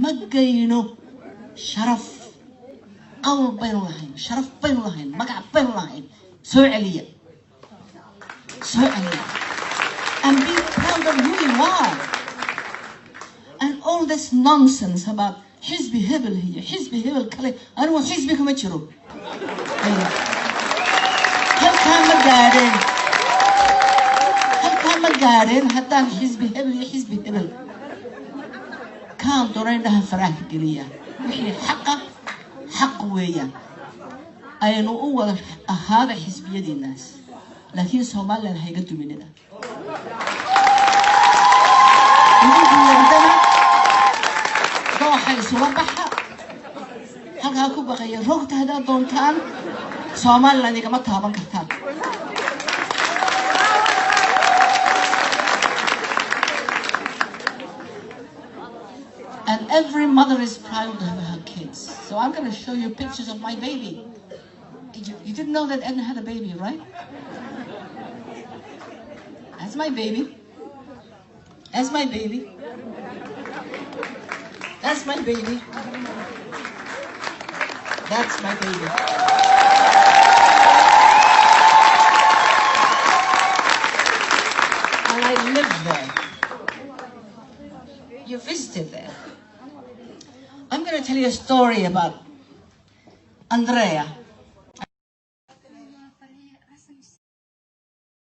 مجينو شرف قول بين لهين شرف بين لهين مقع بين لهين سعلية and be proud of who you are and all this nonsense about حزبي هبل هي حزبي هبل كله أنا وحزبي كم تشرو هل كان مقارن حتى حزبي هبل حزبي هبل كان دورينها فراك قليا وحي حق ويا أي أول هذا حزبية الناس لكن سومالي لها يقدوا من هذا subabaxa halkaa ku baqaya rogta haddaad doontaan Somaliland igama taaban kartaan and every mother is proud of her kids so I'm going to show you pictures of my baby you didn't know that Edna had a baby right that's my baby that's my baby That's my baby. That's my baby. And I live there. You visited there. I'm going to tell you a story about Andrea.